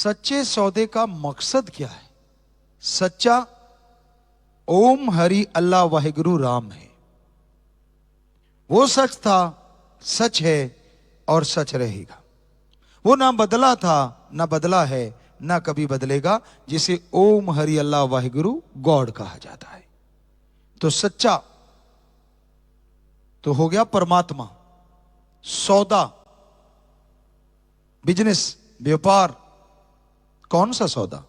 सच्चे सौदे का मकसद क्या है? सच्चा ओम हरि अल्लाह वाहिगुरु राम है। वो सच था, सच है और सच रहेगा। वो ना बदला था, ना बदला है, ना कभी बदलेगा, जिसे ओम हरि अल्लाह वाहिगुरु गॉड कहा जाता है। तो सच्चा तो हो गया परमात्मा। सौदा, बिजनेस, व्यापार। कौन सा सौदा?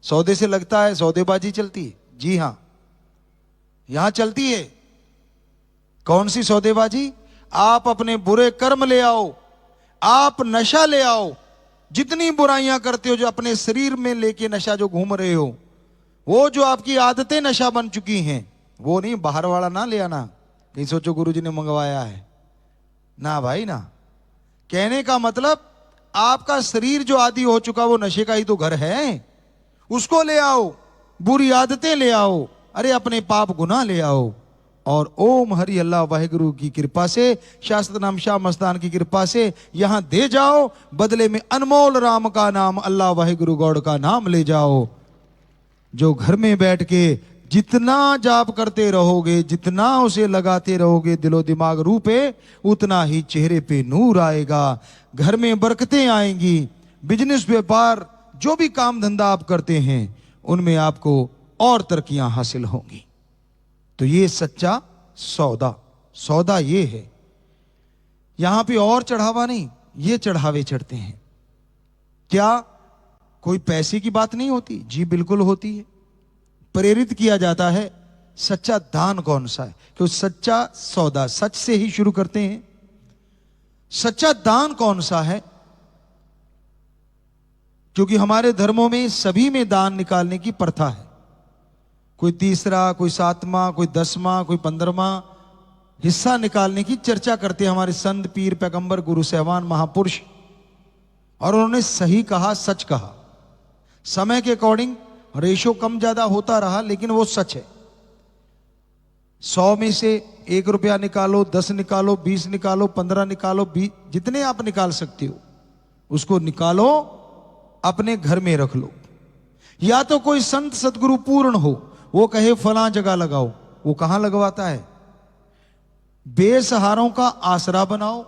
सौदे से लगता है सौदेबाजी चलती है। जी हां, यहां चलती है। कौन सी सौदेबाजी? आप अपने बुरे कर्म ले आओ, आप नशा ले आओ, जितनी बुराइयां करते हो, जो अपने शरीर में लेके नशा जो घूम रहे हो, वो जो आपकी आदतें नशा बन चुकी हैं, वो नहीं, बाहर वाला ना ले आना। कहीं सोचो गुरुजी ने मंगवाया है ना भाई ना। कहने का मतलब आपका शरीर जो आदि हो चुका, वो नशे का ही तो घर है। उसको ले आओ, बुरी आदतें ले आओ, अरे अपने पाप गुनाह ले आओ, और ओम हरि अल्लाह वाहिगुरु की कृपा से, शास्त्र नाम शाह मस्तान की कृपा से यहां दे जाओ। बदले में अनमोल राम का नाम, अल्लाह वाहिगुरु गॉड का नाम ले जाओ। जो घर में बैठ के जितना जाप करते रहोगे, जितना उसे लगाते रहोगे दिलो दिमाग रूपे, उतना ही चेहरे पे नूर आएगा, घर में बरकतें आएंगी। बिजनेस, व्यापार, जो भी काम धंधा आप करते हैं, उनमें आपको और तरक्कियां हासिल होंगी। तो ये सच्चा सौदा, सौदा ये है। यहां पे और चढ़ावा नहीं, ये चढ़ावे चढ़ते हैं। क्या कोई पैसे की बात नहीं होती? जी बिल्कुल होती है। प्रेरित किया जाता है। सच्चा दान कौन सा है? क्योंकि सच्चा सौदा सच से ही शुरू करते हैं। सच्चा दान कौन सा है? क्योंकि हमारे धर्मों में सभी में दान निकालने की प्रथा है। कोई तीसरा, कोई सातवां, कोई 10वां, कोई 15वां हिस्सा निकालने की चर्चा करते हैं हमारे संत, पीर, पैगंबर, गुरु साहबान, महापुरुष। और उन्होंने सही कहा, सच कहा। समय के अकॉर्डिंग रेशो कम ज्यादा होता रहा, लेकिन वो सच है। 100 में से 1 रुपया निकालो, 10 निकालो, 20 निकालो, 15 निकालो, 20, जितने आप निकाल सकते हो उसको निकालो, अपने घर में रख लो। या तो कोई संत सदगुरु पूर्ण हो, वो कहे फलां जगह लगाओ, वो कहां लगवाता है? बेसहारों का आसरा बनाओ,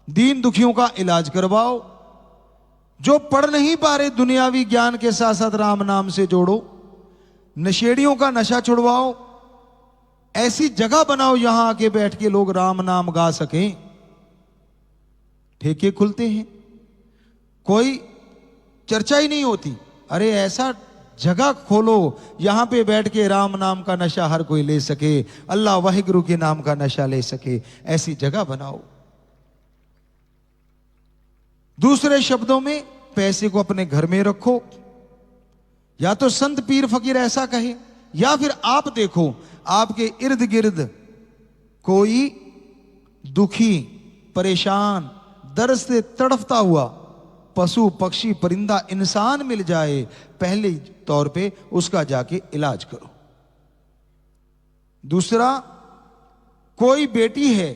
दीन दुखियों का इलाज करवाओ। जो पढ़ नहीं पा रहे, दुनियावी ज्ञान के साथ साथ राम नाम से जोड़ो। नशेड़ियों का नशा छुड़वाओ। ऐसी जगह बनाओ यहां आके बैठ के लोग राम नाम गा सकें। ठेके खुलते हैं, कोई चर्चा ही नहीं होती। अरे ऐसा जगह खोलो यहां पे बैठ के राम नाम का नशा हर कोई ले सके, अल्लाह वाहिगुरु के नाम का नशा ले सके। ऐसी जगह बनाओ। दूसरे शब्दों में, पैसे को अपने घर में रखो। या तो संत पीर फकीर ऐसा कहे, या फिर आप देखो आपके इर्द गिर्द कोई दुखी, परेशान, दर्द से तड़फता हुआ पशु, पक्षी, परिंदा, इंसान मिल जाए, पहले तौर पे उसका जाके इलाज करो। दूसरा, कोई बेटी है,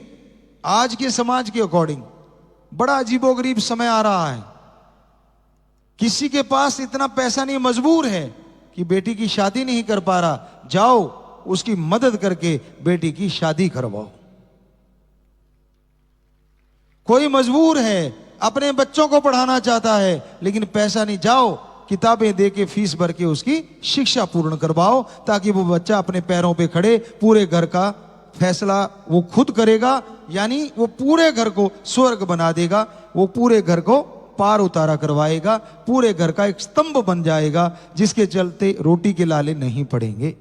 आज के समाज के अकॉर्डिंग बड़ा अजीबोगरीब समय आ रहा है, किसी के पास इतना पैसा नहीं, मजबूर है कि बेटी की शादी नहीं कर पा रहा, जाओ उसकी मदद करके बेटी की शादी करवाओ। कोई मजबूर है, अपने बच्चों को पढ़ाना चाहता है, लेकिन पैसा नहीं, जाओ किताबें दे के फीस भर के उसकी शिक्षा पूर्ण करवाओ, ताकि वो बच्चा अपने पैरों पे खड़े पूरे घर का फैसला वो खुद करेगा। यानी वो पूरे घर को स्वर्ग बना देगा, वो पूरे घर को पार उतारा करवाएगा, पूरे घर का एक स्तंभ बन जाएगा, जिसके चलते रोटी के लाले नहीं पड़ेंगे।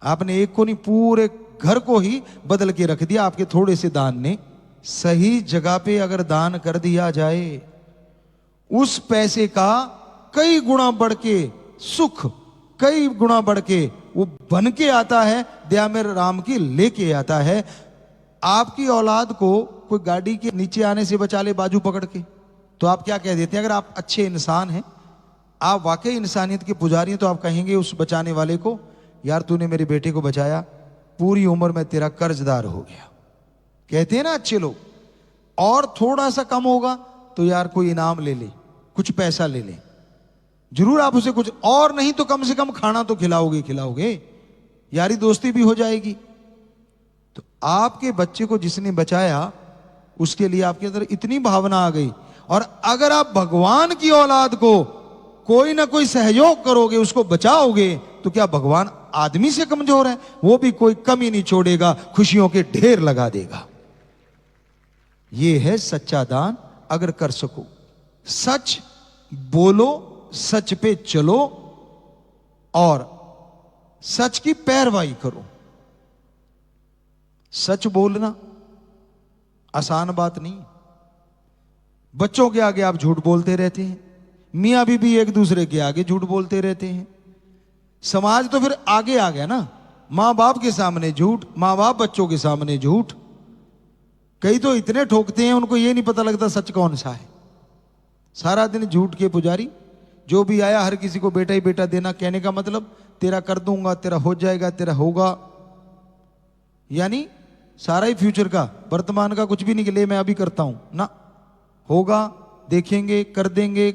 आपने एक को नहीं, पूरे घर को ही बदल के रख दिया आपके थोड़े से दान ने। सही जगह पे अगर दान कर दिया जाए, उस पैसे का कई गुना बढ़ के सुख, कई गुना बढ़ के वो बन के आता है, दया में राम की लेके आता है। आपकी औलाद को कोई गाड़ी के नीचे आने से बचा ले बाजू पकड़ के, तो आप क्या कह देते हैं? अगर आप अच्छे इंसान हैं, आप वाकई इंसानियत के पुजारी हैं, तो आप कहेंगे उस बचाने वाले को, यार तूने मेरे बेटे को बचाया, पूरी उम्र में तेरा कर्जदार हो गया। कहते हैं ना अच्छे लोग। और थोड़ा सा कम होगा तो यार कोई इनाम ले ले, कुछ पैसा ले लें, जरूर आप उसे कुछ और नहीं तो कम से कम खाना तो खिलाओगे खिलाओगे, यारी दोस्ती भी हो जाएगी। तो आपके बच्चे को जिसने बचाया उसके लिए आपके अंदर इतनी भावना आ गई। और अगर आप भगवान की औलाद को कोई ना कोई सहयोग करोगे, उसको बचाओगे, तो क्या भगवान आदमी से कमजोर है? वो भी कोई कमी नहीं छोड़ेगा, खुशियों के ढेर लगा देगा। ये है सच्चा दान। अगर कर सको, सच बोलो, सच पे चलो और सच की पैरवाई करो। सच बोलना आसान बात नहीं। बच्चों के आगे आप झूठ बोलते रहते हैं, मियां बीबी एक दूसरे के आगे झूठ बोलते रहते हैं, समाज तो फिर आगे आ गया ना। मां बाप के सामने झूठ, मां बाप बच्चों के सामने झूठ। कई तो इतने ठोकते हैं उनको ये नहीं पता लगता सच कौन सा है। सारा दिन झूठ के पुजारी। जो भी आया हर किसी को बेटा ही बेटा देना, कहने का मतलब तेरा कर दूंगा, तेरा हो जाएगा, तेरा होगा, यानी सारा ही फ्यूचर का, वर्तमान का कुछ भी नहीं कि ले मैं अभी करता हूं ना, होगा, देखेंगे, कर देंगे।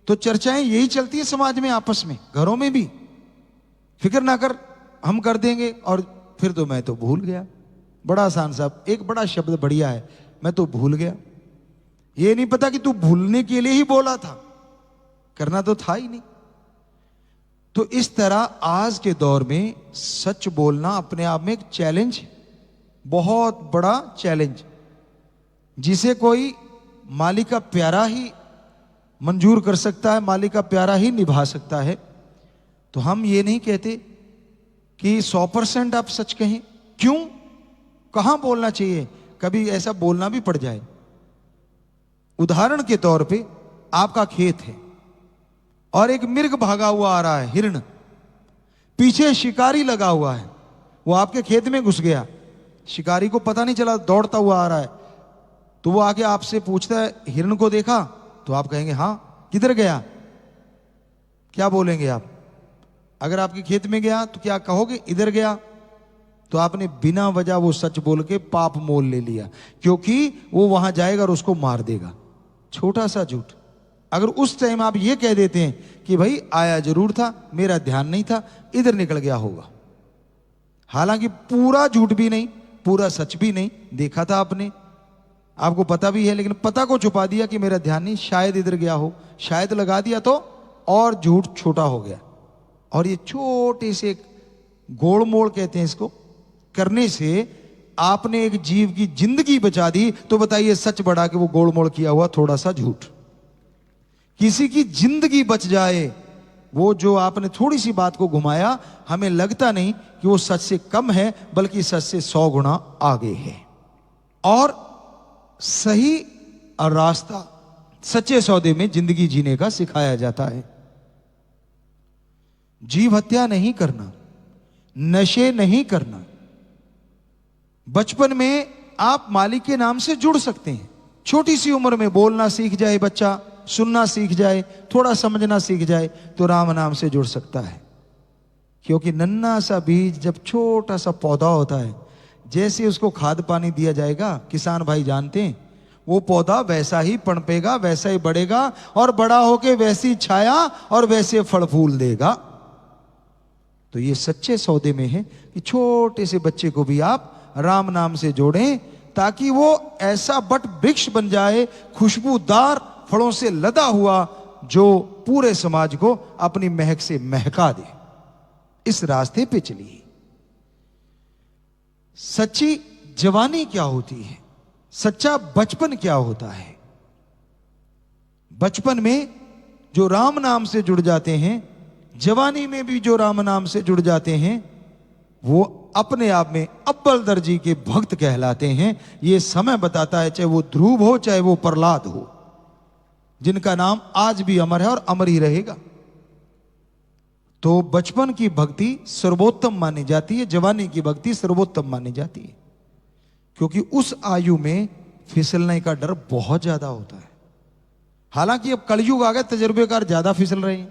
तो चर्चाएं यही चलती है समाज में, आपस में, घरों में भी। फिक्र ना कर, हम कर देंगे, और फिर तो मैं तो भूल गया। बड़ा आसान साहब, एक बड़ा शब्द बढ़िया है, मैं तो भूल गया। ये नहीं पता कि तू भूलने के लिए ही बोला था, करना तो था ही नहीं। तो इस तरह आज के दौर में सच बोलना अपने आप में एक चैलेंज है, बहुत बड़ा चैलेंज, जिसे कोई मालिक का प्यारा ही मंजूर कर सकता है, मालिक का प्यारा ही निभा सकता है। तो हम ये नहीं कहते कि 100% आप सच कहें। क्यों, कहां बोलना चाहिए, कभी ऐसा बोलना भी पड़ जाए। उदाहरण के तौर पे आपका खेत है और एक मिर्ग भागा हुआ आ रहा है, हिरण, पीछे शिकारी लगा हुआ है, वो आपके खेत में घुस गया, शिकारी को पता नहीं चला, दौड़ता हुआ आ रहा है। तो वो आके आपसे पूछता है, हिरण को देखा? तो आप कहेंगे हां। किधर गया? क्या बोलेंगे आप? अगर आपके खेत में गया तो क्या कहोगे? इधर गया। तो आपने बिना वजह वो सच बोल के पाप मोल ले लिया, क्योंकि वो वहां जाएगा और उसको मार देगा। छोटा सा झूठ। अगर उस टाइम आप ये कह देते हैं कि भाई आया जरूर था, मेरा ध्यान नहीं था, इधर निकल गया होगा, हालांकि पूरा झूठ भी नहीं, पूरा सच भी नहीं, देखा था आपने, आपको पता भी है, लेकिन पता को छुपा दिया कि मेरा ध्यान नहीं, शायद इधर गया हो, शायद लगा दिया तो और झूठ छोटा हो गया। और ये छोटे से गोड़ मोड़ कहते हैं इसको, करने से आपने एक जीव की जिंदगी बचा दी। तो बताइए सच बढ़ा के वो गोड़ मोड़ किया हुआ थोड़ा सा झूठ, किसी की जिंदगी बच जाए, वो जो आपने थोड़ी सी बात को घुमाया, हमें लगता नहीं कि वो सच से कम है, बल्कि सच से 100 गुना आगे है। और सही रास्ता सच्चे सौदे में जिंदगी जीने का सिखाया जाता है। जीव हत्या नहीं करना, नशे नहीं करना। बचपन में आप मालिक के नाम से जुड़ सकते हैं। छोटी सी उम्र में बोलना सीख जाए बच्चा, सुनना सीख जाए, थोड़ा समझना सीख जाए, तो राम नाम से जुड़ सकता है। क्योंकि नन्हा सा बीज जब छोटा सा पौधा होता है, जैसे उसको खाद पानी दिया जाएगा, किसान भाई जानते हैं, वो पौधा वैसा ही पनपेगा, वैसा ही बढ़ेगा, और बड़ा होके वैसी छाया और वैसे फल फूल देगा। तो ये सच्चे सौदे में है कि छोटे से बच्चे को भी आप राम नाम से जोड़ें, ताकि वो ऐसा बट वृक्ष बन जाए, खुशबूदार फलों से लदा हुआ, जो पूरे समाज को अपनी महक से महका दे। इस रास्ते पे चलिए। सच्ची जवानी क्या होती है, सच्चा बचपन क्या होता है? बचपन में जो राम नाम से जुड़ जाते हैं, जवानी में भी जो राम नाम से जुड़ जाते हैं, वो अपने आप में अव्वल दर्जी के भक्त कहलाते हैं। ये समय बताता है, चाहे वो ध्रुव हो, चाहे वो प्रहलाद हो, जिनका नाम आज भी अमर है और अमर ही रहेगा। तो बचपन की भक्ति सर्वोत्तम मानी जाती है, जवानी की भक्ति सर्वोत्तम मानी जाती है, क्योंकि उस आयु में फिसलने का डर बहुत ज्यादा होता है। हालांकि अब कलयुग आ गया, तजर्बेकार ज्यादा फिसल रहे हैं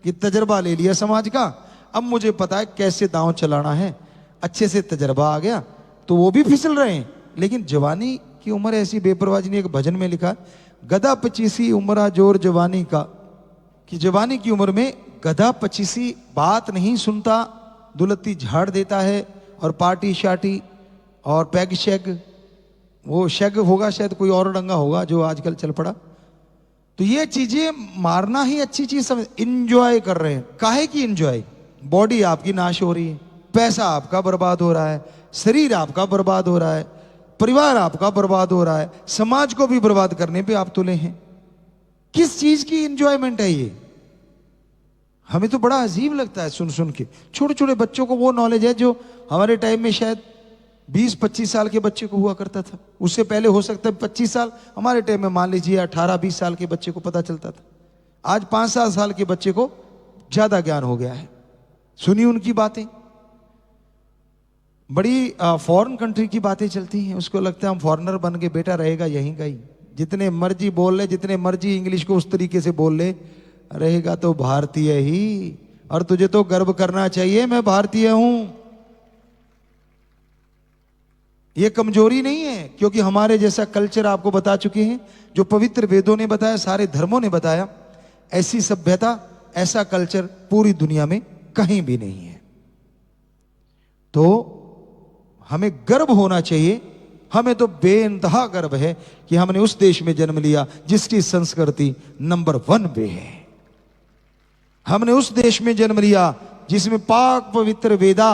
कि तजर्बा ले लिया समाज का, अब मुझे पता है कैसे दांव चलाना है, अच्छे से तजर्बा आ गया, तो वो भी फिसल रहे हैं। लेकिन जवानी की उम्र ऐसी बेपरवाह नहीं। एक भजन में लिखा, गधा पचीसी उम्रा जोर जवानी का, कि जवानी की उम्र में गधा पचीसी बात नहीं सुनता, दुलत्ती झाड़ देता है और पार्टी शार्टी और पैग शैग, वो शैग होगा शायद कोई और डंगा होगा जो आजकल चल पड़ा। तो ये चीजें मारना ही अच्छी चीज समझ, इंजॉय कर रहे हैं। काहे की इंजॉय? बॉडी आपकी नाश हो रही है, पैसा आपका बर्बाद हो रहा है, शरीर आपका बर्बाद हो रहा है, परिवार आपका बर्बाद हो रहा है, समाज को भी बर्बाद करने पे आप तुले हैं। किस चीज की इंजॉयमेंट है ये? हमें तो बड़ा अजीब लगता है सुन सुन के। छोटे छोटे बच्चों को वो नॉलेज है जो हमारे टाइम में शायद 20-25 साल के बच्चे को हुआ करता था। उससे पहले हो सकता है 25 साल, हमारे टाइम में मान लीजिए 18-20 साल के बच्चे को पता चलता था। आज 5-7 साल के बच्चे को ज्यादा ज्ञान हो गया है। सुनिए उनकी बातें, बड़ी फॉरेन कंट्री की बातें चलती हैं। उसको लगता है हम फॉरेनर बन के, बेटा रहेगा यहीं का ही। जितने मर्जी बोल ले, जितने मर्जी इंग्लिश को उस तरीके से बोल ले, रहेगा तो भारतीय ही। और तुझे तो गर्व करना चाहिए, मैं भारतीय हूं। ये कमजोरी नहीं है, क्योंकि हमारे जैसा कल्चर आपको बता चुके हैं, जो पवित्र वेदों ने बताया, सारे धर्मों ने बताया, ऐसी सभ्यता, ऐसा कल्चर पूरी दुनिया में कहीं भी नहीं है। तो हमें गर्व होना चाहिए। हमें तो बेइंतहा गर्व है कि हमने उस देश में जन्म लिया जिसकी संस्कृति नंबर 1 पे है। हमने उस देश में जन्म लिया जिसमें पाक पवित्र वेदा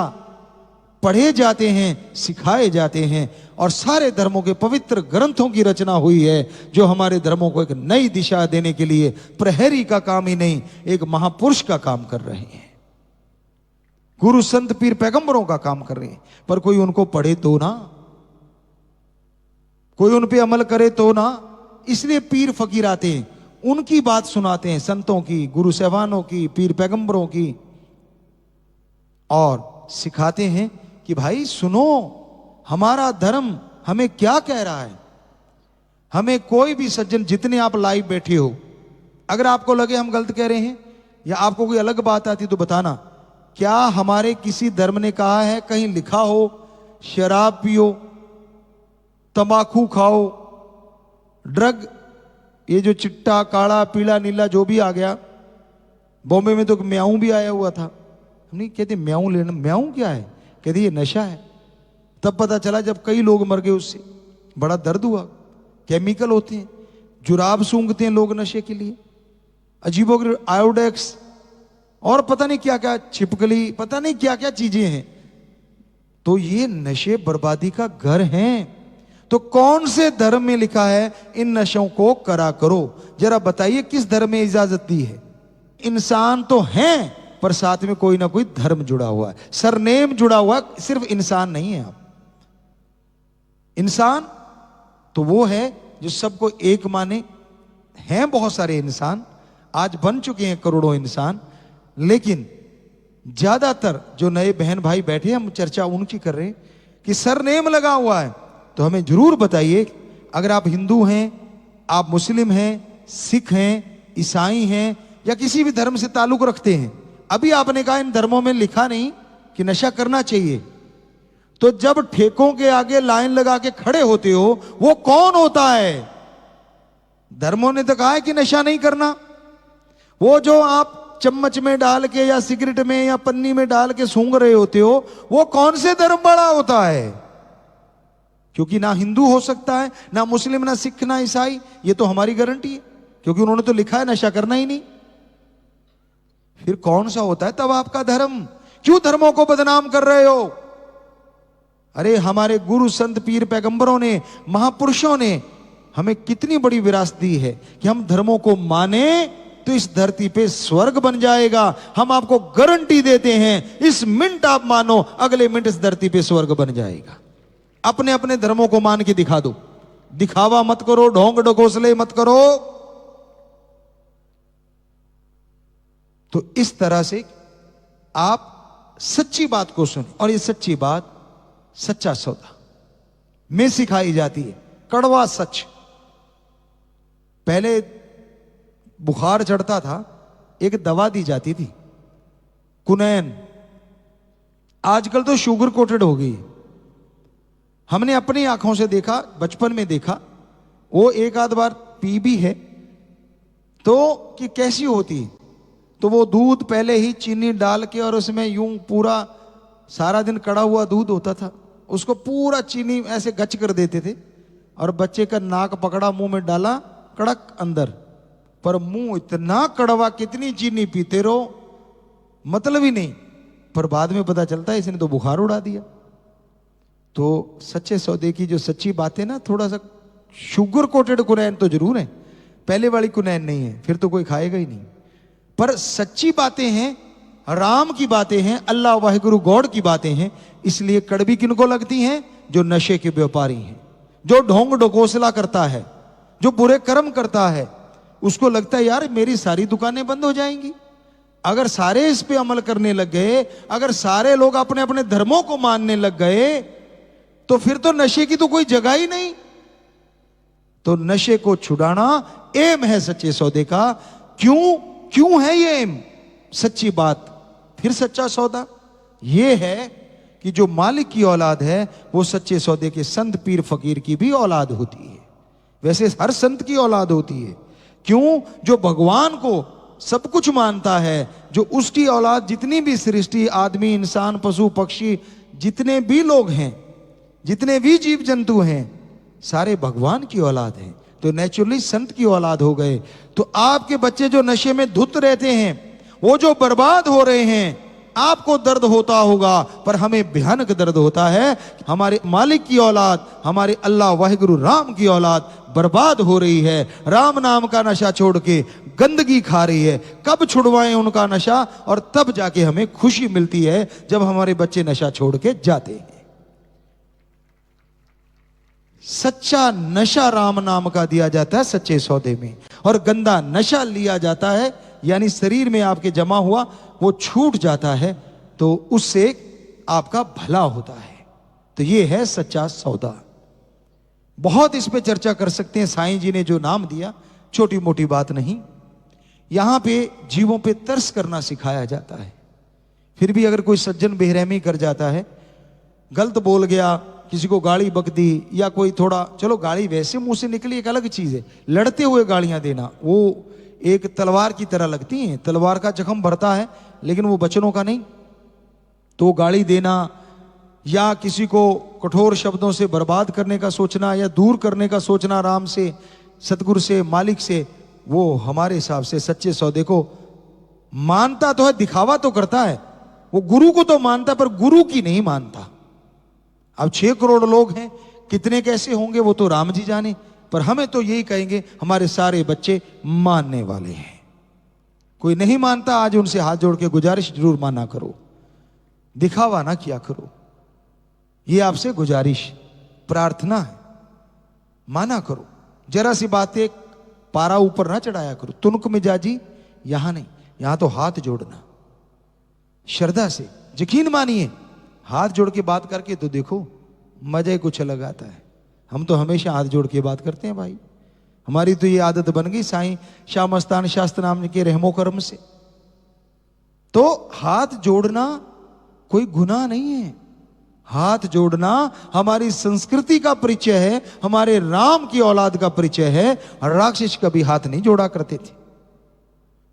पढ़े जाते हैं, सिखाए जाते हैं, और सारे धर्मों के पवित्र ग्रंथों की रचना हुई है, जो हमारे धर्मों को एक नई दिशा देने के लिए प्रहरी का काम ही नहीं, एक महापुरुष का काम कर रहे हैं। गुरु संत पीर पैगंबरों का काम कर रहे हैं। पर कोई उनको पढ़े तो ना, कोई उन पे अमल करे तो ना। इसलिए पीर फकीर आते हैं, उनकी बात सुनाते हैं, संतों की, गुरु साहबानों की, पीर पैगंबरों की, और सिखाते हैं कि भाई सुनो, हमारा धर्म हमें क्या कह रहा है। हमें कोई भी सज्जन, जितने आप लाइव बैठे हो, अगर आपको लगे हम गलत कह रहे हैं या आपको कोई अलग बात आती तो बताना। क्या हमारे किसी धर्म ने कहा है, कहीं लिखा हो शराब पियो, तंबाकू खाओ, ड्रग, ये जो चिट्टा काला पीला नीला जो भी आ गया, बॉम्बे में तो म्याऊं भी आया हुआ था। हम नहीं कहते म्याऊं लेना, म्याऊं क्या है, कहते ये नशा है। तब पता चला जब कई लोग मर गए उससे, बड़ा दर्द हुआ। केमिकल होते हैं, जुराब सूंघते हैं लोग नशे के लिए, अजीबोगरीब आयोडेक्स और पता नहीं क्या क्या, छिपकली, पता नहीं क्या क्या चीजें हैं। तो ये नशे बर्बादी का घर हैं। तो कौन से धर्म में लिखा है इन नशों को करा करो? जरा बताइए किस धर्म में इजाजत दी है? इंसान तो हैं, पर साथ में कोई ना कोई धर्म जुड़ा हुआ है, सरनेम जुड़ा हुआ है। सिर्फ इंसान नहीं है आप। इंसान तो वो है जो सबको एक माने। हैं बहुत सारे इंसान, आज बन चुके हैं करोड़ों इंसान, लेकिन ज्यादातर जो नए बहन भाई बैठे हैं, हम चर्चा उनकी कर रहे हैं कि सरनेम लगा हुआ है। तो हमें जरूर बताइए, अगर आप हिंदू हैं, आप मुस्लिम हैं, सिख हैं, ईसाई हैं, या किसी भी धर्म से ताल्लुक रखते हैं। अभी आपने कहा इन धर्मों में लिखा नहीं कि नशा करना चाहिए, तो जब ठेकों के आगे लाइन लगा के खड़े होते हो, वो कौन होता है? धर्मों ने तो कहा है कि नशा नहीं करना। वो जो आप चम्मच में डाल के या सिगरेट में या पन्नी में डाल के सूंघ रहे होते हो, वो कौन से धर्म बड़ा होता है? क्योंकि ना हिंदू हो सकता है, ना मुस्लिम, ना सिख, ना ईसाई। ये तो हमारी गारंटी है, क्योंकि उन्होंने तो लिखा है नशा करना ही नहीं। फिर कौन सा होता है तब आपका धर्म? क्यों धर्मों को बदनाम कर रहे हो? अरे हमारे गुरु संत पीर पैगंबरों ने, महापुरुषों ने हमें कितनी बड़ी विरासत दी है कि हम धर्मों को माने तो इस धरती पे स्वर्ग बन जाएगा। हम आपको गारंटी देते हैं, इस मिनट आप मानो, अगले मिनट इस धरती पे स्वर्ग बन जाएगा। अपने अपने धर्मों को मान के दिखा दो, दिखावा मत करो, ढोंग ढकोसले मत करो। तो इस तरह से आप सच्ची बात को सुन, और ये सच्ची बात, सच्चा सौदा में सिखाई जाती है, कड़वा सच। पहले बुखार चढ़ता था, एक दवा दी जाती थी कुनैन, आजकल तो शुगर कोटेड हो गई। हमने अपनी आंखों से देखा, बचपन में देखा, वो एक आध बार पी भी है तो कि कैसी होती है, तो वो दूध पहले ही चीनी डाल के और उसमें यूं पूरा सारा दिन कड़ा हुआ दूध होता था, उसको पूरा चीनी ऐसे गच कर देते थे और बच्चे का नाक पकड़ा, मुंह में डाला, कड़क अंदर, पर मुंह इतना कड़वा, कितनी चीनी पीते रहो मतलब ही नहीं, पर बाद में पता चलता है इसने तो बुखार उड़ा दिया। तो सच्चे सौदे की जो सच्ची बातें ना, थोड़ा सा शुगर कोटेड कुनैन तो जरूर है, पहले वाली कुनैन नहीं है, फिर तो कोई खाएगा ही नहीं, पर सच्ची बातें हैं, राम की बातें हैं, अल्लाह वाहिगुरु गॉड की बातें हैं। इसलिए कड़वी किनको लगती हैं? जो नशे के व्यापारी हैं, जो ढोंग ढकोसला करता है, जो बुरे कर्म करता है, उसको लगता है यार मेरी सारी दुकानें बंद हो जाएंगी। अगर सारे इस पे अमल करने लग गए, अगर सारे लोग अपने अपने धर्मों को मानने लग गए, तो फिर तो नशे की तो कोई जगह ही नहीं। तो नशे को छुड़ाना एम है सच्चे सौदे का। क्यों है ये एम? सच्ची बात, फिर सच्चा सौदा ये है कि जो मालिक की औलाद है वो सच्चे सौदे के संत पीर फकीर की भी औलाद होती है। वैसे हर संत की औलाद होती है। क्यों? जो भगवान को सब कुछ मानता है, जो उसकी औलाद जितनी भी सृष्टि, आदमी, इंसान, पशु पक्षी, जितने भी लोग हैं, जितने भी जीव जंतु हैं, सारे भगवान की औलाद हैं। तो नेचुरली संत की औलाद हो गए। तो आपके बच्चे जो नशे में धुत रहते हैं, वो जो बर्बाद हो रहे हैं, आपको दर्द होता होगा, पर हमें भयानक दर्द होता है। हमारे मालिक की औलाद, हमारे अल्लाह वाहिगुरु राम की औलाद बर्बाद हो रही है, राम नाम का नशा छोड़ के गंदगी खा रही है। कब छुड़वाएं उनका नशा? और तब जाके हमें खुशी मिलती है जब हमारे बच्चे नशा छोड़ के जाते हैं। सच्चा नशा राम नाम का दिया जाता है सच्चे सौदे में, और गंदा नशा लिया जाता है, यानी शरीर में आपके जमा हुआ वो छूट जाता है, तो उससे आपका भला होता है। तो ये है सच्चा सौदा। बहुत इस पे चर्चा कर सकते हैं। साईं जी ने जो नाम दिया, छोटी मोटी बात नहीं। यहां पे जीवों पे तरस करना सिखाया जाता है। फिर भी अगर कोई सज्जन बेरहमी कर जाता है, गलत बोल गया, किसी को गाली बक दी, या कोई थोड़ा, चलो गाली वैसे मुंह से निकली एक अलग चीज है, लड़ते हुए गालियां देना वो एक तलवार की तरह लगती हैं। तलवार का जख्म भरता है लेकिन वो बचनों का नहीं। तो गाली देना या किसी को कठोर शब्दों से बर्बाद करने का सोचना या दूर करने का सोचना राम से, सतगुरु से, मालिक से, वो हमारे हिसाब से सच्चे सौदे को मानता तो है, दिखावा तो करता है। वो गुरु को तो मानता पर गुरु की नहीं मानता। अब 6 करोड़ लोग हैं, कितने कैसे होंगे वो तो राम जी जाने, पर हमें तो यही कहेंगे हमारे सारे बच्चे मानने वाले हैं। कोई नहीं मानता, आज उनसे हाथ जोड़ के गुजारिश जरूर माना करो, दिखावा ना किया करो। ये आपसे गुजारिश, प्रार्थना है, माना करो। जरा सी बातें पारा ऊपर ना चढ़ाया करो। तुनक मिजाजी यहां नहीं, यहां तो हाथ जोड़ना, श्रद्धा से यकीन मानिए, हाथ जोड़ के बात करके तो देखो, मजा ही कुछ अलग आता है। हम तो हमेशा हाथ जोड़ के बात करते हैं भाई, हमारी तो ये आदत बन गई साईं शाह मस्तान शास्त्र नाम के रहमो कर्म से। तो हाथ जोड़ना कोई गुनाह नहीं है। हाथ जोड़ना हमारी संस्कृति का परिचय है, हमारे राम की औलाद का परिचय है। राक्षस कभी हाथ नहीं जोड़ा करते थे,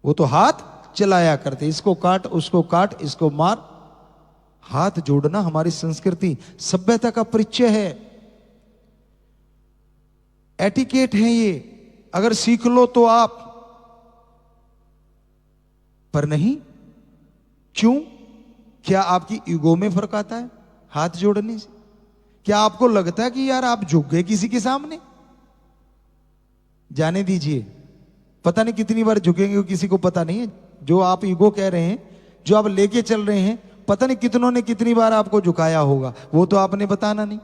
वो तो हाथ चलाया करते, इसको काट, उसको काट, इसको मार। हाथ जोड़ना हमारी संस्कृति, सभ्यता का परिचय है, एटिकेट है ये। अगर सीख लो तो आप, पर नहीं। क्यों? क्या आपकी ईगो में फर्क आता है हाथ जोड़ने से? क्या आपको लगता है कि यार आप झुक गए किसी के सामने? जाने दीजिए, पता नहीं कितनी बार झुकेंगे, किसी को पता नहीं है। जो आप ईगो कह रहे हैं, जो आप लेके चल रहे हैं, पता नहीं कितनों ने कितनी बार आपको झुकाया होगा, वो तो आपने बताना नहीं।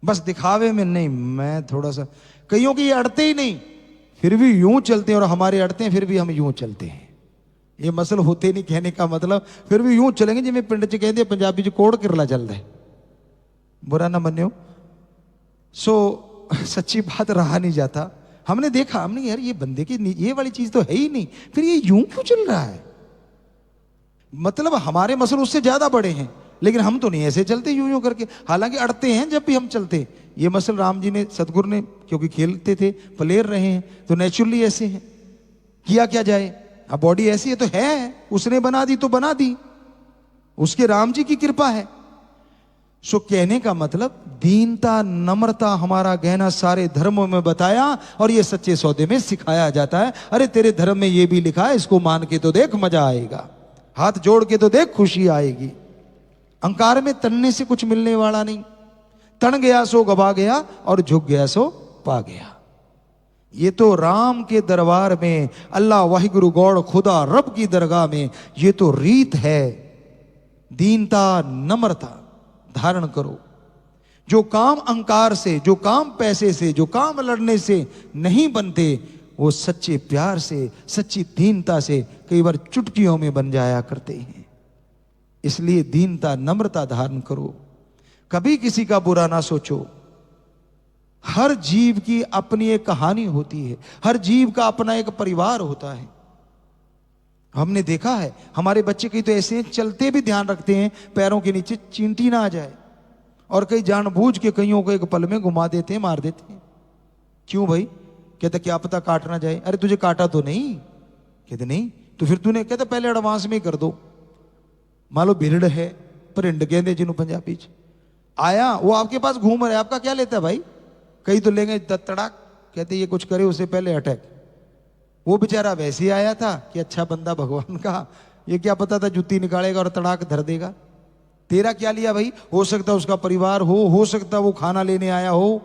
बस दिखावे में नहीं, मैं थोड़ा सा, कईयों की अड़ते ही नहीं, फिर भी यूं चलते हैं, और हमारे अड़ते हैं फिर भी हम यूं चलते हैं। ये मसल होते नहीं, कहने का मतलब फिर भी यूं चलेंगे जिਵੇਂ पिंड च कहते पंजाबी च कोड़ किरला चलता है, बुरा ना मनियो। सो सच्ची बात रहा नहीं जाता। हमने देखा, हमने यार ये बंदे की ये वाली चीज तो है ही नहीं, फिर ये यूं क्यों चल रहा है? मतलब हमारे मसल उससे ज्यादा बड़े हैं, लेकिन हम तो नहीं ऐसे चलते यूं यूं करके, हालांकि अड़ते हैं जब भी हम चलते। ये मसल राम जी ने, सतगुरु ने, क्योंकि खेलते थे, प्लेयर रहे हैं, तो नेचुरली ऐसे हैं, किया क्या जाए। अब बॉडी ऐसी है तो है, उसने बना दी तो बना दी, उसके राम जी की कृपा है। सो कहने का मतलब दीनता नम्रता हमारा गहना सारे धर्मों में बताया, और ये सच्चे सौदे में सिखाया जाता है। अरे तेरे धर्म में ये भी लिखा है, इसको मान के तो देख मजा आएगा, हाथ जोड़ के तो देख खुशी आएगी। अहंकार में तनने से कुछ मिलने वाला नहीं, तन गया सो गवा गया और झुक गया सो पा गया। ये तो राम के दरबार में, अल्लाह वाहिगुरु गौड़ खुदा रब की दरगाह में ये तो रीत है। दीनता नम्रता धारण करो। जो काम अहंकार से, जो काम पैसे से, जो काम लड़ने से नहीं बनते, वो सच्चे प्यार से, सच्ची दीनता से कई बार चुटकियों में बन जाया करते हैं। इसलिए दीनता नम्रता धारण करो, कभी किसी का बुरा ना सोचो। हर जीव की अपनी एक कहानी होती है, हर जीव का अपना एक परिवार होता है। हमने देखा है हमारे बच्चे कई तो ऐसे हैं, चलते भी ध्यान रखते हैं पैरों के नीचे चींटी ना आ जाए, और कई जानबूझ के कईयों को एक पल में घुमा देते हैं, मार देते हैं। क्यों भाई? कहते क्या पता काट ना जाए। अरे तुझे काटा तो नहीं? कहते नहीं। तो फिर तूने, कहते पहले एडवांस में कर दो। मान लो भिरड़ है, परिंड कहते जिन्हों पंजाबी च आया, वो आपके पास घूम रहा है, आपका क्या लेता है भाई? कई तो लेंगे तड़ाक, कहते ये कुछ करे उससे पहले अटैक। वो बेचारा वैसे ही आया था कि अच्छा बंदा भगवान का, ये क्या पता था जुत्ती निकालेगा और तड़ाक धर देगा। तेरा क्या लिया भाई? हो सकता उसका परिवार हो सकता वो खाना लेने आया हो।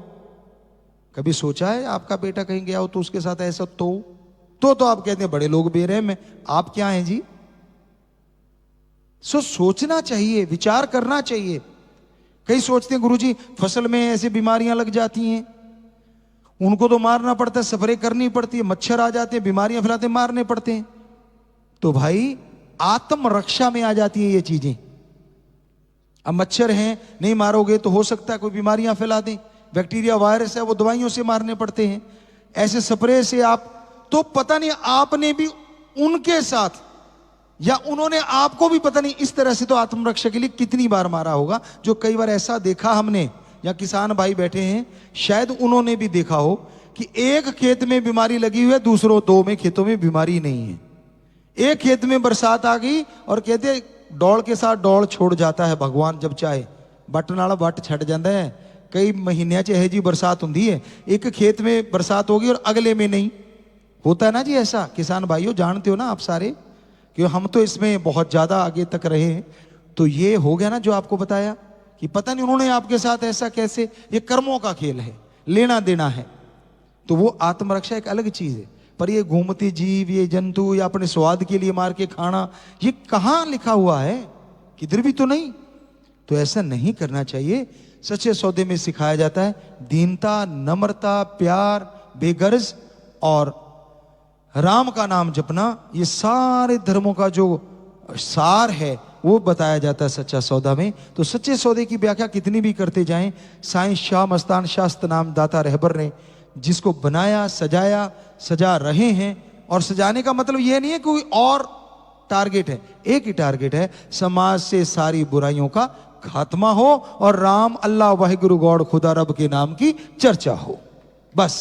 कभी सोचा है आपका बेटा कहीं गया हो तो उसके साथ ऐसा तो आप कहते हैं बड़े लोग बेरहम हैं, आप क्या हैं जी? सोचना चाहिए, विचार करना चाहिए। कई सोचते हैं गुरुजी फसल में ऐसी बीमारियां लग जाती हैं, उनको तो मारना पड़ता है, स्प्रे करनी पड़ती है, मच्छर आ जाते हैं, बीमारियां फैलाते हैं, मारने पड़ते हैं। तो भाई आत्मरक्षा में आ जाती है ये चीजें। अब मच्छर हैं, नहीं मारोगे तो हो सकता है कोई बीमारियां फैला दें, बैक्टीरिया वायरस है वो दवाइयों से मारने पड़ते हैं। ऐसे स्प्रे से आप, तो पता नहीं आपने भी उनके साथ या उन्होंने आपको भी पता नहीं इस तरह से तो आत्मरक्षा के लिए कितनी बार मारा होगा। जो कई बार ऐसा देखा हमने, या किसान भाई बैठे हैं, शायद उन्होंने भी देखा हो कि एक खेत में बीमारी लगी हुई है, दूसरों 2 में खेतों में बीमारी नहीं है। एक खेत में बरसात आ गई और कहते डौल के साथ डौल छोड़ जाता है भगवान जब चाहे, बट नाला बट छट जाता है। कई महीनों च जी बरसात होती है, एक खेत में बरसात होगी और अगले में नहीं। होता है ना जी ऐसा, किसान भाइयों जानते हो ना आप सारे, कि हम तो इसमें बहुत ज्यादा आगे तक रहे हैं। तो ये हो गया ना जो आपको बताया कि पता नहीं उन्होंने आपके साथ ऐसा कैसे, ये कर्मों का खेल है, लेना देना है। तो वो आत्मरक्षा एक अलग चीज है। पर ये घूमते जीव, ये जंतु, या अपने स्वाद के लिए मार के खाना, ये कहां लिखा हुआ है? किधर भी तो नहीं। तो ऐसा नहीं करना चाहिए। सच्चे सौदे में सिखाया जाता है दीनता नम्रता प्यार बेगर्ज और राम का नाम जपना। ये सारे धर्मों का जो सार है वो बताया जाता है सच्चा सौदा में। तो सच्चे सौदे की व्याख्या कितनी भी करते जाएं, साईं शाह मस्तान शास्त्र नाम दाता रहबर ने जिसको बनाया, सजाया, सजा रहे हैं। और सजाने का मतलब ये नहीं है कोई और टारगेट है, एक ही टारगेट है, समाज से सारी बुराइयों का खात्मा हो और राम अल्लाह वाहिगुरु गौड़ खुदा रब के नाम की चर्चा हो। बस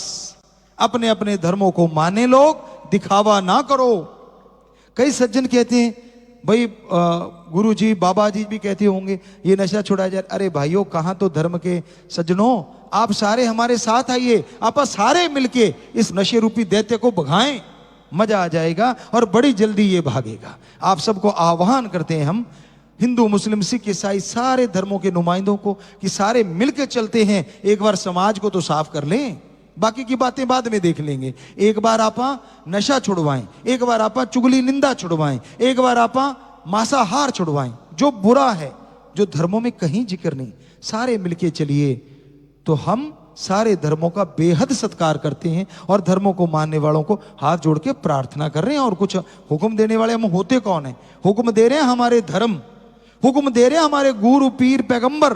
अपने अपने धर्मों को माने लोग, दिखावा ना करो। कई सज्जन कहते हैं भाई, गुरु जी बाबा जी भी कहते होंगे ये नशा छुड़ाया जाए। अरे भाइयों, कहां तो धर्म के सज्जनों, आप सारे हमारे साथ आइए, आप सारे मिलके इस नशे रूपी दैत्य को भगाएं, मजा आ जाएगा और बड़ी जल्दी ये भागेगा। आप सबको आह्वान करते हैं हम, हिंदू मुस्लिम सिख ईसाई सारे धर्मों के नुमाइंदों को, कि सारे मिलकर चलते हैं, एक बार समाज को तो साफ कर लें, बाकी की बातें बाद में देख लेंगे। एक बार आपा नशा छुड़वाएं, एक बार आपा चुगली निंदा छुड़वाएं, एक बार आपा मांसाहार छुड़वाएं। जो बुरा है, जो धर्मों में कहीं जिक्र नहीं, सारे मिलके चलिए तो हम सारे धर्मों का बेहद सत्कार करते हैं और धर्मों को मानने वालों को हाथ जोड़ के प्रार्थना कर रहे हैं। और कुछ हुक्म देने वाले हम होते कौन है? हुक्म दे रहे हैं हमारे धर्म, हुक्म दे रहे हैं हमारे गुरु पीर पैगंबर।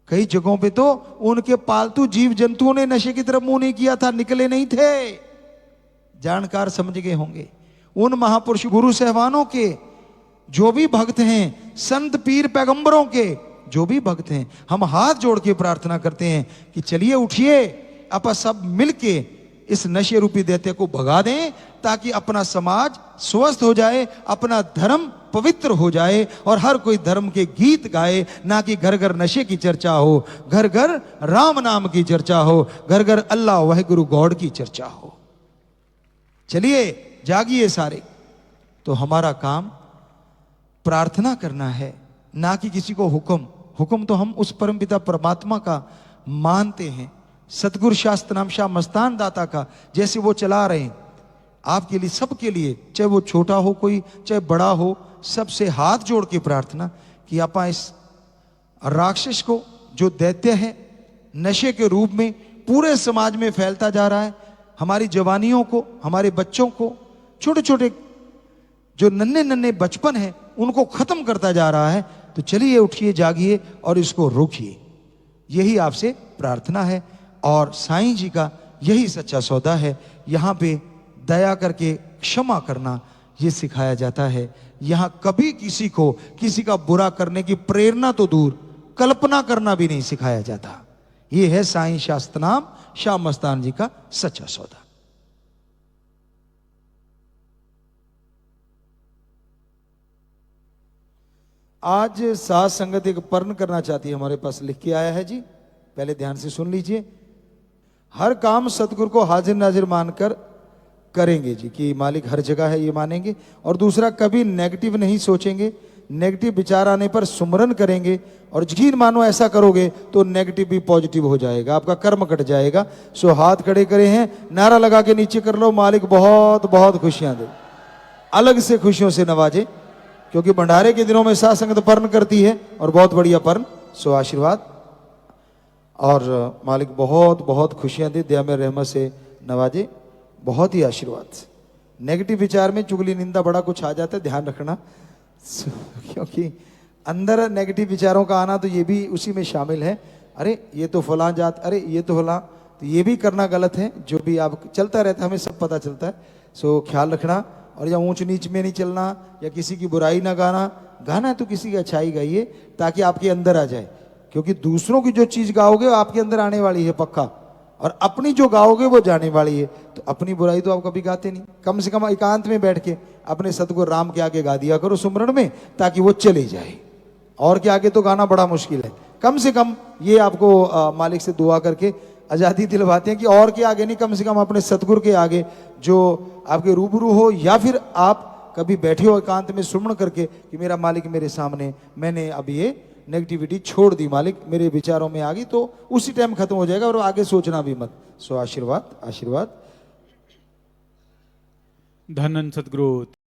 कई जगहों पे तो उनके पालतू जीव जंतुओं ने नशे की तरफ मुंह नहीं किया था, निकले नहीं थे। जानकार समझ गए होंगे। उन महापुरुष गुरु सहवानों के जो भी भक्त हैं संत पीर पैगंबरों के जो भी भक्त हैं, हम हाथ जोड़ के प्रार्थना करते हैं कि चलिए उठिए, अपन सब मिलके इस नशे रूपी दैत्य को भगा दें, ताकि अपना समाज स्वस्थ हो जाए, अपना धर्म पवित्र हो जाए और हर कोई धर्म के गीत गाए, ना कि घर घर नशे की चर्चा हो, घर घर राम नाम की चर्चा हो, घर घर अल्लाह वाहिगुरु गॉड की चर्चा हो। चलिए जागिए सारे। तो हमारा काम प्रार्थना करना है, ना कि किसी को हुक्म। हुक्म तो हम उस परमपिता परमात्मा का मानते हैं, सतगुरु शास्त्र नाम शाह मस्तान दाता का, जैसे वो चला रहे हैं आपके लिए, सबके लिए, चाहे वो छोटा हो कोई, चाहे बड़ा हो, सबसे हाथ जोड़ के प्रार्थना कि आप इस राक्षस को, जो दैत्य है नशे के रूप में पूरे समाज में फैलता जा रहा है, हमारी जवानियों को, हमारे बच्चों को, छोटे छोटे जो नन्हे नन्हे बचपन है उनको खत्म करता जा रहा है। तो चलिए उठिए, जागिए और इसको रोकिए। यही आपसे प्रार्थना है और साईं जी का यही सच्चा सौदा है। यहाँ पे दया करके क्षमा करना ये सिखाया जाता है। यहाँ कभी किसी को किसी का बुरा करने की प्रेरणा तो दूर, कल्पना करना भी नहीं सिखाया जाता। ये है साईं शास्त्र नाम शाह मस्तान जी का सच्चा सौदा। आज साध संगत एक पर्ण करना चाहती है, हमारे पास लिख के आया है जी, पहले ध्यान से सुन लीजिए। हर काम सतगुरु को हाजिर नाजिर मानकर करेंगे जी, कि मालिक हर जगह है ये मानेंगे। और दूसरा, कभी नेगेटिव नहीं सोचेंगे, नेगेटिव विचार आने पर सुमरन करेंगे, और यकीन मानो ऐसा करोगे तो नेगेटिव भी पॉजिटिव हो जाएगा, आपका कर्म कट जाएगा। सो हाथ खड़े करे हैं, नारा लगा के नीचे कर लो, मालिक बहुत बहुत खुशियां दे, अलग से खुशियों से नवाजे, क्योंकि भंडारे के दिनों में साध संगत पर्ण करती है और बहुत बढ़िया पर्ण। सो आशीर्वाद, और मालिक बहुत बहुत खुशियां दे, दया में रहमत से नवाजे, बहुत ही आशीर्वाद। नेगेटिव विचार में चुगली निंदा बड़ा कुछ आ जाता है, ध्यान रखना, क्योंकि अंदर नेगेटिव विचारों का आना तो ये भी उसी में शामिल है। अरे ये तो फलां जात, अरे ये तो फलां, तो ये भी करना गलत है। जो भी आप चलता रहता है, हमें सब पता चलता है। सो ख्याल रखना, और या ऊंच नीच में नहीं चलना, या किसी की बुराई ना गाना। गाना है तो किसी की अच्छाई गाइए, ताकि आपके अंदर आ जाए, क्योंकि दूसरों की जो चीज गाओगे वो आपके अंदर आने वाली है पक्का, और अपनी जो गाओगे वो जाने वाली है। तो अपनी बुराई तो आप कभी गाते नहीं, कम से कम एकांत में बैठ के अपने सतगुरु राम के आगे गा दिया करो सुमरण में, ताकि वो चले जाए। और के आगे तो गाना बड़ा मुश्किल है। कम से कम ये आपको मालिक से दुआ करके आजादी दिलवाते हैं कि और के आगे नहीं, कम से कम अपने सतगुरु के आगे जो आपके रूबरू हो, या फिर आप कभी बैठे हो एकांत में सुमरण करके कि मेरा मालिक मेरे सामने, मैंने अब ये नेगेटिविटी छोड़ दी, मालिक मेरे विचारों में आ गई, तो उसी टाइम खत्म हो जाएगा और आगे सोचना भी मत। सो आशीर्वाद आशीर्वाद। धन्य सतगुरु।